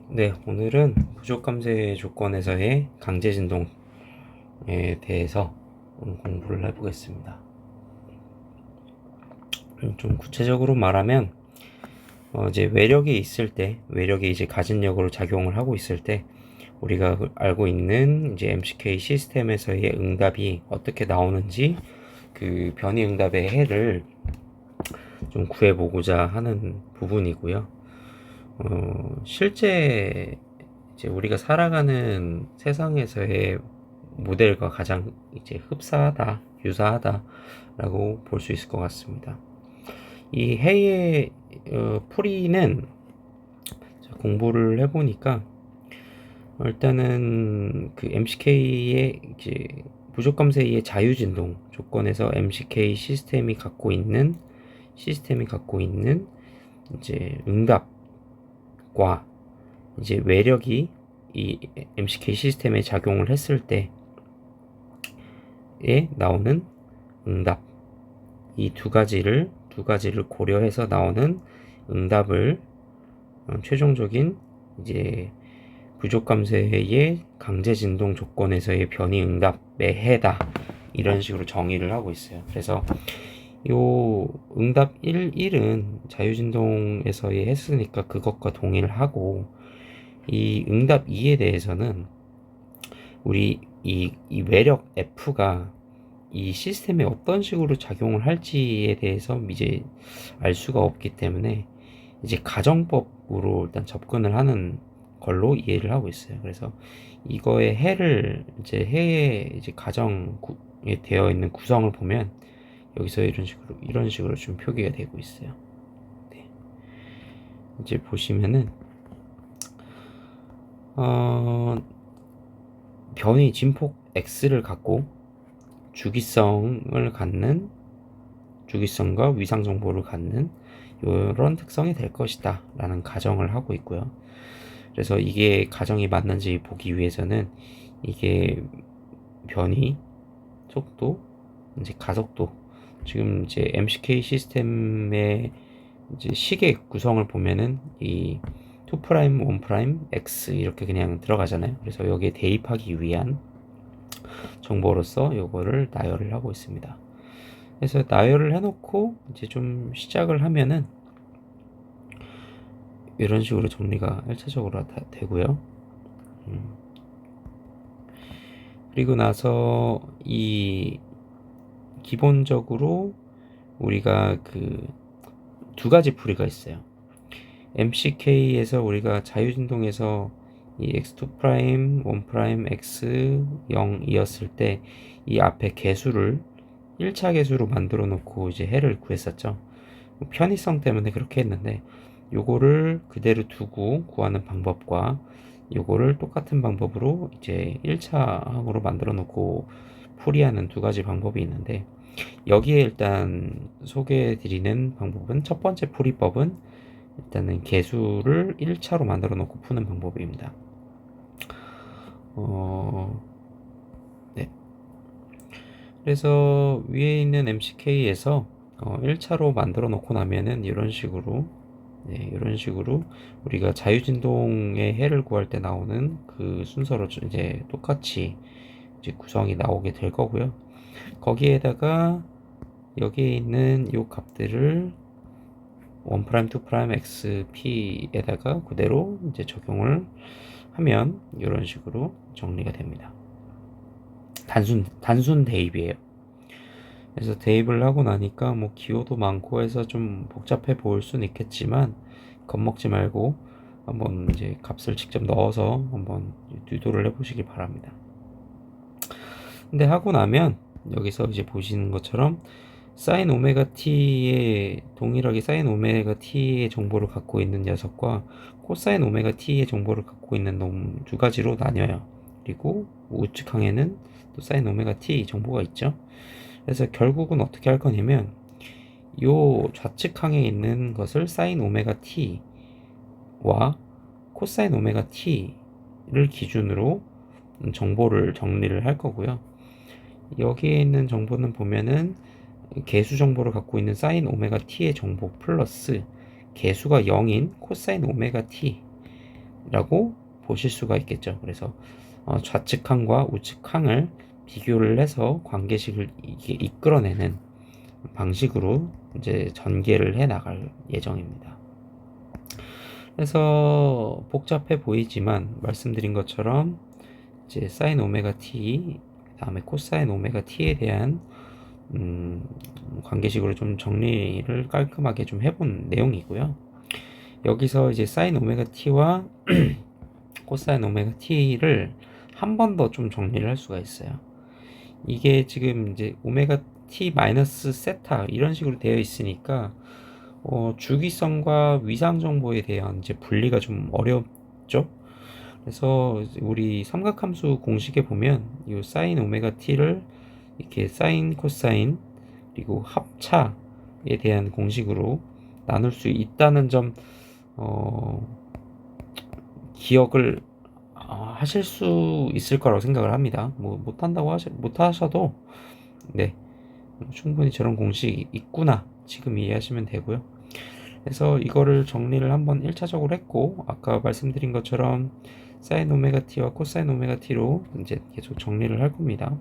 네, 오늘은 부족감세 조건에서의 강제 진동에 대해서 공부를 해보겠습니다. 좀 구체적으로 말하면, 이제 외력이 있을 때, 외력이 이제 가진力으로 작용을 하고 있을 때, 우리가 알고 있는 이제 MCK 시스템에서의 응답이 어떻게 나오는지, 그 변이 응답의 해를 좀 구해보고자 하는 부분이고요. 실제 이제 우리가 살아가는 세상에서의 모델과 가장 이제 흡사하다, 유사하다라고 볼 수 있을 것 같습니다. 이 해의 풀이는 공부를 해보니까 일단은 그 MCK의 이제 부족감세의 자유진동 조건에서 MCK 시스템이 갖고 있는 이제 응답과 이제 외력이 이 MCK 시스템에 작용을 했을 때에 나오는 응답, 이 두 가지를 고려해서 나오는 응답을 최종적인 이제 부족감세의 강제 진동 조건에서의 변이 응답의 해다, 이런 식으로 정의를 하고 있어요. 그래서 요 응답 1은 자유진동에서의 했으니까 그것과 동의를 하고, 이 응답 2에 대해서는 우리 이 외력 F가 이 시스템에 어떤 식으로 작용을 할지에 대해서 이제 알 수가 없기 때문에 이제 가정법으로 일단 접근을 하는 걸로 이해를 하고 있어요. 그래서 이거의 해를 이제 해의 이제 가정에 되어 있는 구성을 보면 여기서 이런 식으로 좀 표기가 되고 있어요. 네. 이제 보시면은 변이 진폭 X를 갖고 주기성과 위상 정보를 갖는 이런 특성이 될 것이다 라는 가정을 하고 있고요. 그래서 이게 가정이 맞는지 보기 위해서는 이게 변이 속도, 이제 가속도, 지금 이제 MCK 시스템의 이제 시계 구성을 보면은 이 2', 1', X 이렇게 그냥 들어가잖아요. 그래서 여기에 대입하기 위한 정보로서 요거를 나열을 하고 있습니다. 그래서 나열을 해놓고 이제 좀 시작을 하면은 이런 식으로 정리가 1차적으로 다 되고요. 그리고 나서 이 기본적으로 우리가 그 두 가지 풀이가 있어요. MCK에서 우리가 자유진동에서 이 x2', 1', x 0이었을 때 이 앞에 개수를 1차 개수로 만들어 놓고 이제 해를 구했었죠. 편의성 때문에 그렇게 했는데, 요거를 그대로 두고 구하는 방법과 요거를 똑같은 방법으로 이제 1차 항으로 만들어 놓고 풀이하는 두 가지 방법이 있는데, 여기에 일단 소개해 드리는 방법은, 첫 번째 풀이법은 일단은 개수를 1차로 만들어 놓고 푸는 방법입니다. 네. 그래서 위에 있는 MCK에서 1차로 만들어 놓고 나면은 이런 식으로, 네, 이런 식으로 우리가 자유진동의 해를 구할 때 나오는 그 순서로 이제 똑같이 이제 구성이 나오게 될 거고요. 거기에다가 여기에 있는 요 값들을 1', 2', XP에다가 그대로 이제 적용을 하면 이런 식으로 정리가 됩니다. 단순 대입이에요. 그래서 대입을 하고 나니까 뭐 기호도 많고 해서 좀 복잡해 보일 수는 있겠지만, 겁먹지 말고 한번 이제 값을 직접 넣어서 한번 유도를 해보시기 바랍니다. 근데 하고 나면 여기서 이제 보시는 것처럼 사인 오메가 t의 동일하게 사인 오메가 t의 정보를 갖고 있는 녀석과 코사인 오메가 t의 정보를 갖고 있는 놈 두 가지로 나뉘어요. 그리고 우측 항에는 또 사인 오메가 t 정보가 있죠. 그래서 결국은 어떻게 할 거냐면, 요 좌측 항에 있는 것을 사인 오메가 t와 코사인 오메가 t를 기준으로 정보를 정리를 할 거고요. 여기에 있는 정보는 보면은 개수 정보를 갖고 있는 사인 오메가 t의 정보 플러스 개수가 0인 코사인 오메가 t의 라고 보실 수가 있겠죠. 그래서 좌측항과 우측항을 비교를 해서 관계식을 이끌어내는 방식으로 이제 전개를 해 나갈 예정입니다. 그래서 복잡해 보이지만 말씀드린 것처럼 이제 사인 오메가 t 그다음에 코사인 오메가 t에 대한 관계식으로 좀 정리를 깔끔하게 좀 해본 내용이고요. 여기서 이제 사인 오메가 t와 코사인 오메가 t를 한 번 더 좀 정리를 할 수가 있어요. 이게 지금 이제 오메가 t 마이너스 세타 이런 식으로 되어 있으니까 주기성과 위상 정보에 대한 이제 분리가 좀 어렵죠. 그래서 우리 삼각함수 공식에 보면 이 사인 오메가 t를 이렇게 사인 코사인 그리고 합차에 대한 공식으로 나눌 수 있다는 점 기억을 하실 수 있을 거라고 생각을 합니다. 뭐 못하셔도 네, 충분히 저런 공식이 있구나 지금 이해하시면 되고요. 그래서 이거를 정리를 한번 1차적으로 했고, 아까 말씀드린 것처럼 사인 오메가 t와 코사인 오메가 t로 이제 계속 정리를 할 겁니다.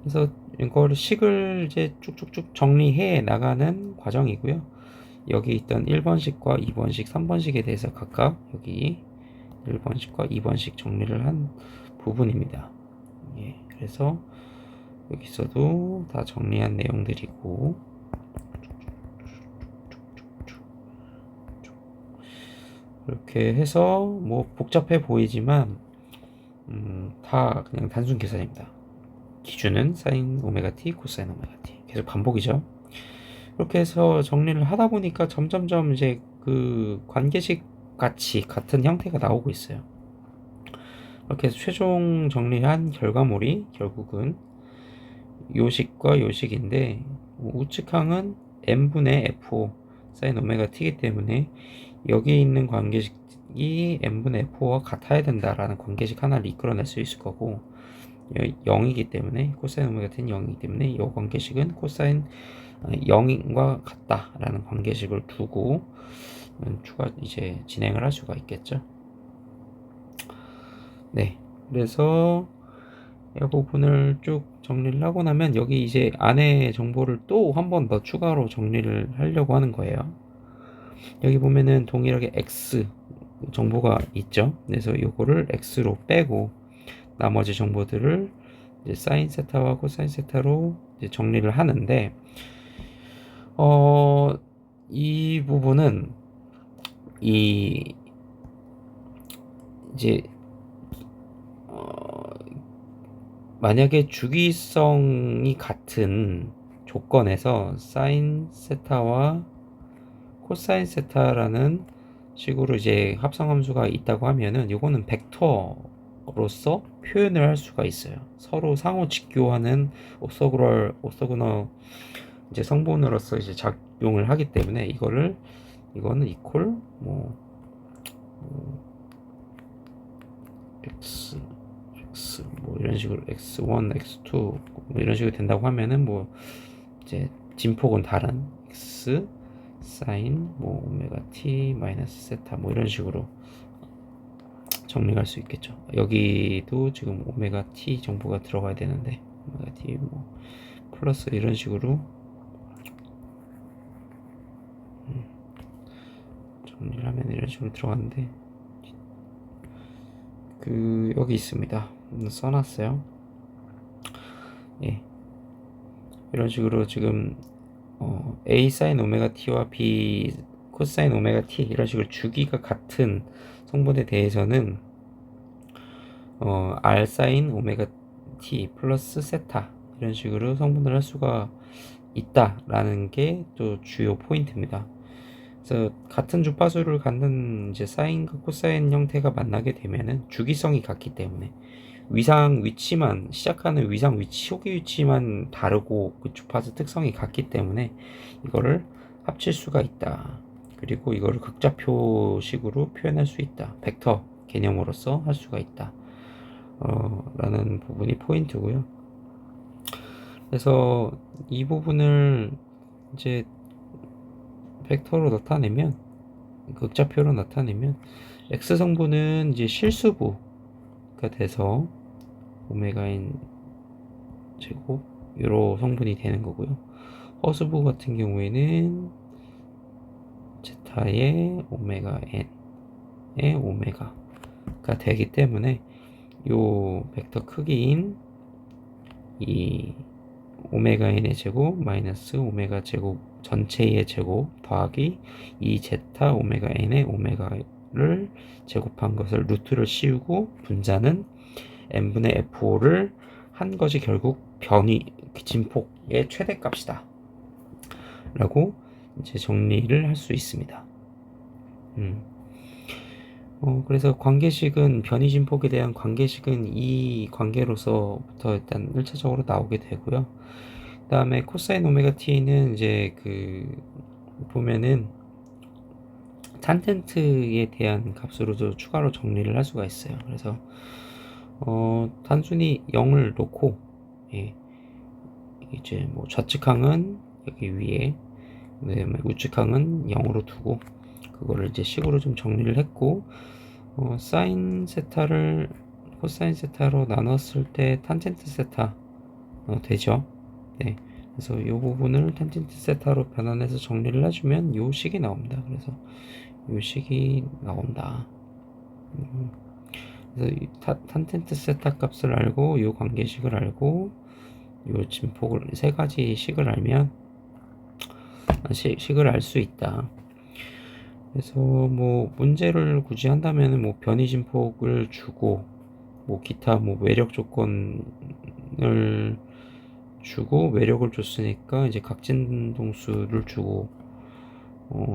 그래서 이걸 식을 이제 쭉쭉쭉 정리해 나가는 과정이고요. 여기 있던 1번식과 2번식, 3번식에 대해서 각각 여기 1번식과 2번식 정리를 한 부분입니다. 예, 그래서 여기서도 다 정리한 내용들이고, 이렇게 해서 뭐 복잡해 보이지만 다 그냥 단순 계산입니다. 기준은 사인 오메가 t, 코사인 오메가 t. 계속 반복이죠. 그렇게 해서 정리를 하다 보니까 점점점 이제 그 관계식 같이 같은 형태가 나오고 있어요. 이렇게 해서 최종 정리한 결과물이 결국은 요식과 요식인데, 우측항은 n분의 f5 사인 오메가 t이기 때문에 여기 있는 관계식이 n분의 f5와 같아야 된다라는 관계식 하나를 이끌어낼 수 있을 거고, 0이기 때문에 코사인 오메가 t는 0이기 때문에 이 관계식은 코사인 0과 같다라는 관계식을 두고 추가 이제 진행을 할 수가 있겠죠. 네, 그래서 이 부분을 쭉 정리를 하고 나면 여기 이제 안에 정보를 또 한 번 더 추가로 정리를 하려고 하는 거예요. 여기 보면은 동일하게 x 정보가 있죠. 그래서 이거를 x로 빼고 나머지 정보들을 이제 사인 세타와 코사인 세타로 이제 정리를 하는데, 이 부분은 이제 만약에 주기성이 같은 조건에서 사인 세타와 코사인 세타라는 식으로 이제 합성함수가 있다고 하면은 이거는 벡터로서 표현을 할 수가 있어요. 서로 상호 직교하는 오소그널 이제 성분으로서 이제 작용을 하기 때문에 이거는 이퀄 x 뭐 이런 식으로 x1, x2 뭐 이런 식으로 된다고 하면은 뭐 이제 진폭은 다른 x 사인 뭐 오메가 t 마이너스 세타 뭐 이런 식으로 정리할 수 있겠죠. 여기도 지금 오메가 t 정보가 들어가야 되는데 오메가 t 뭐 플러스 이런 식으로 정리를 하면 이런 식으로 들어가는데, 여기 있습니다. 써놨어요. 예, 이런 식으로 지금 a 사인 오메가 t와 b 코사인 오메가 t 이런 식으로 주기가 같은 성분에 대해서는 r 사인 오메가 t 플러스 세타 이런 식으로 성분을 할 수가 있다라는 게 또 주요 포인트입니다. 그래서 같은 주파수를 갖는 이제 사인과 코사인 형태가 만나게 되면은 주기성이 같기 때문에 위상 위치만 시작하는 위상 위치 초기 위치만 다르고 그 주파수 특성이 같기 때문에 이거를 합칠 수가 있다. 그리고 이거를 극좌표식으로 표현할 수 있다. 벡터 개념으로서 할 수가 있다. 라는 부분이 포인트고요. 그래서 이 부분을 이제 벡터로 나타내면 극좌표로 나타내면 x 성분은 이제 실수부가 돼서 오메가 n 제곱 요로 성분이 되는 거고요. 허수부 같은 경우에는 제타의 오메가 n의 오메가가 되기 때문에 요 벡터 크기인 이 오메가 n의 제곱 마이너스 오메가 제곱 전체의 제곱 더하기 이 제타 오메가 n의 오메가를 제곱한 것을 루트를 씌우고 분자는 n분의 f5를 한 것이 결국 진폭의 최대값이다 라고 이제 정리를 할 수 있습니다. 그래서 관계식은 변이진폭에 대한 관계식은 이 관계로서부터 일단 1차적으로 나오게 되고요. 그 다음에 코사인 오메가 t는 이제 보면은 탄젠트에 대한 값으로 추가로 정리를 할 수가 있어요. 그래서 단순히 0을 놓고 이제 뭐 좌측항은 여기 위에 그다음에 우측항은 0으로 두고 그거를 이제 식으로 좀 정리를 했고 사인 세타를 코사인 세타로 나눴을 때 탄젠트 세타 되죠. 네. 그래서 이 부분을 탄젠트 세타로 변환해서 정리를 해주면 요 식이 나옵니다. 그래서 요 식이 나온다. 그래서 탄젠트 세타 값을 알고 요 관계식을 알고 요 진폭을 세 가지 식을 알면 식을 알 수 있다. 그래서 뭐 문제를 굳이 한다면은 뭐 변이 진폭을 주고 뭐 기타 뭐 외력 조건을 주고 외력을 줬으니까 이제 각진동수를 주고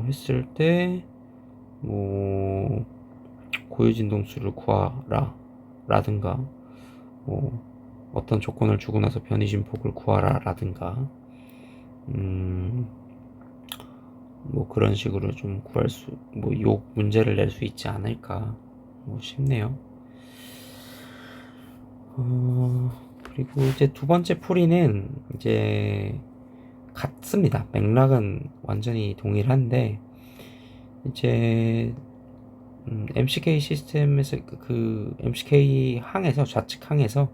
했을 때 뭐 고유진동수를 구하라 라든가 어떤 조건을 주고 나서 변이 진폭을 구하라 라든가 뭐 그런 식으로 좀 구할 요 문제를 낼 수 있지 않을까 싶네요. 그리고 이제 두 번째 풀이는 이제 같습니다. 맥락은 완전히 동일한데 이제 MCK 시스템에서 그 MCK 항에서 좌측 항에서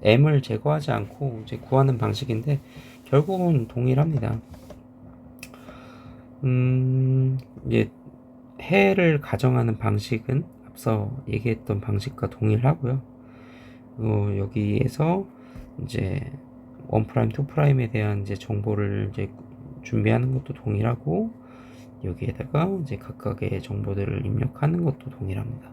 M을 제거하지 않고 이제 구하는 방식인데 결국은 동일합니다. 이제 해를 가정하는 방식은 앞서 얘기했던 방식과 동일하고요. 여기에서 이제 1', 2'에 대한 이제 정보를 이제 준비하는 것도 동일하고 여기에다가 이제 각각의 정보들을 입력하는 것도 동일합니다.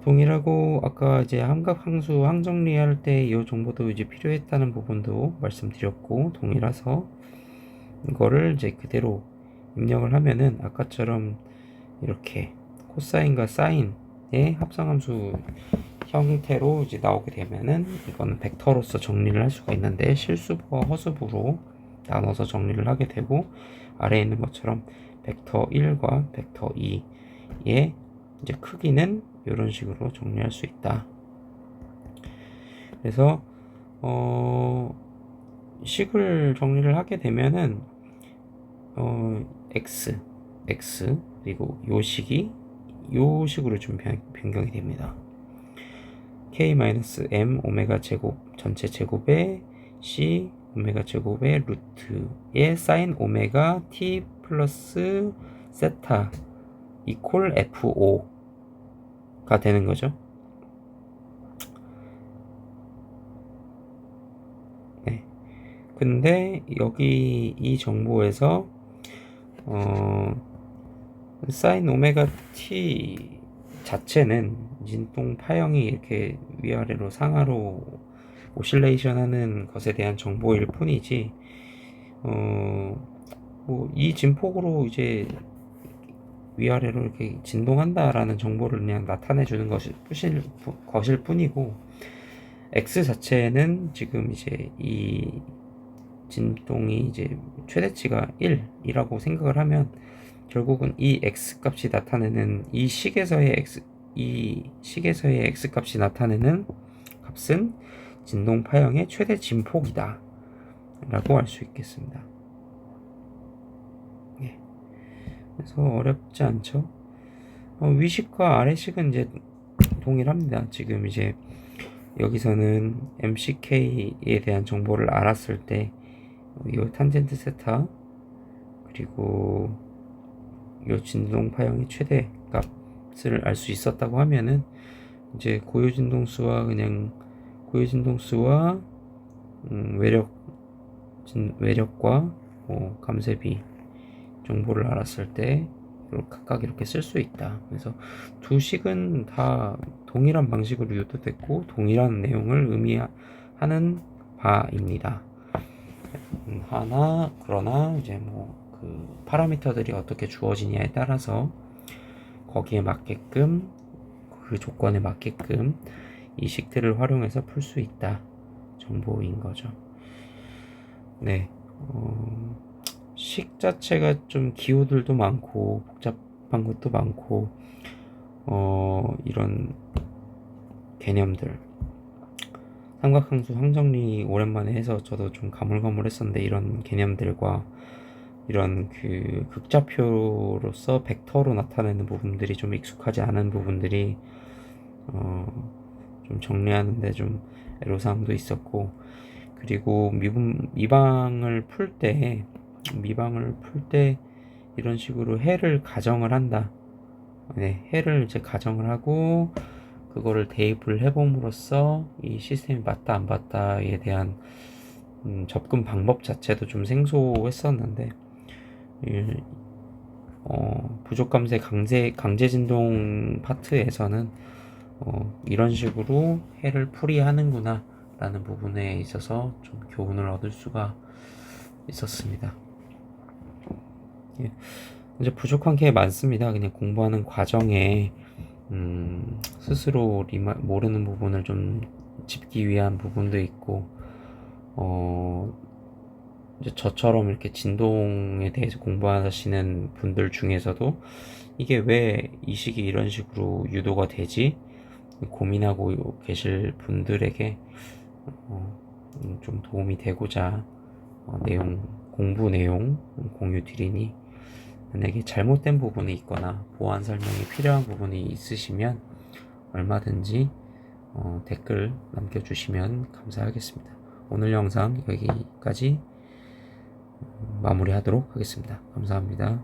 동일하고 아까 이제 함각함수 항정리할 때 이 정보도 이제 필요했다는 부분도 말씀드렸고 동일해서 이거를 이제 그대로 입력을 하면은 아까처럼 이렇게 코사인과 사인의 합성함수 형태로 이제 나오게 되면은 이거는 벡터로서 정리를 할 수가 있는데 실수부와 허수부로 나눠서 정리를 하게 되고 아래에 있는 것처럼 벡터 1과 벡터 2의 이제 크기는 이런 식으로 정리할 수 있다. 그래서 식을 정리를 하게 되면은 x 그리고 요 식이 요 식으로 좀 변경이 됩니다. k-m 오메가 제곱 전체 제곱에 c 오메가 제곱의 루트에 사인 오메가 t 플러스 세타 이퀄 f5가 되는 거죠. 네. 근데 여기 이 정보에서 사인 오메가 t 자체는 진동 파형이 이렇게 위아래로 상하로 오실레이션 하는 것에 대한 정보일 뿐이지 뭐 이 진폭으로 이제 위아래로 이렇게 진동한다라는 정보를 그냥 나타내 주는 것일 뿐이고 x 자체는 지금 이제 이 진동이 이제 최대치가 1이라고 생각을 하면 결국은 이 x 값이 나타내는 이 식에서의 x 값이 나타내는 값은 진동 파형의 최대 진폭이다 라고 할 수 있겠습니다. 네. 그래서 어렵지 않죠. 위식과 아래식은 이제 동일합니다. 지금 이제 여기서는 MCK에 대한 정보를 알았을 때 이 탄젠트 세타 그리고 이 진동 파형의 최대 값을 알 수 있었다고 하면은 이제 고유 진동수와 외력과 감쇄비 정보를 알았을 때 각각 이렇게 쓸 수 있다. 그래서 두 식은 다 동일한 방식으로 유도됐고 동일한 내용을 의미하는 바입니다. 그러나 이제 그 파라미터들이 어떻게 주어지냐에 따라서 거기에 맞게끔 그 조건에 맞게끔 이 식들을 활용해서 풀 수 있다 정보인 거죠. 네, 식 자체가 좀 기호들도 많고 복잡한 것도 많고 이런 개념들 삼각함수 항정리 오랜만에 해서 저도 좀 가물가물했었는데 이런 개념들과 이런 그 극좌표로서 벡터로 나타내는 부분들이 좀 익숙하지 않은 부분들이 좀 정리하는데 좀 애로사항도 있었고, 그리고 미방을 풀 때 이런 식으로 해를 가정을 한다. 네, 해를 이제 가정을 하고 그거를 대입을 해봄으로써 이 시스템이 맞다 안 맞다에 대한 접근 방법 자체도 좀 생소했었는데 부족 감쇄 강제 진동 파트에서는 이런 식으로 해를 풀이하는구나 라는 부분에 있어서 좀 교훈을 얻을 수가 있었습니다. 예. 이제 부족한 게 많습니다. 그냥 공부하는 과정에 스스로 모르는 부분을 좀 짚기 위한 부분도 있고, 이제 저처럼 이렇게 진동에 대해서 공부하시는 분들 중에서도 이게 왜 이 식이 이런 식으로 유도가 되지? 고민하고 계실 분들에게 좀 도움이 되고자 공부 내용 공유 드리니, 만약에 잘못된 부분이 있거나 보완 설명이 필요한 부분이 있으시면 얼마든지 댓글 남겨주시면 감사하겠습니다. 오늘 영상 여기까지 마무리하도록 하겠습니다. 감사합니다.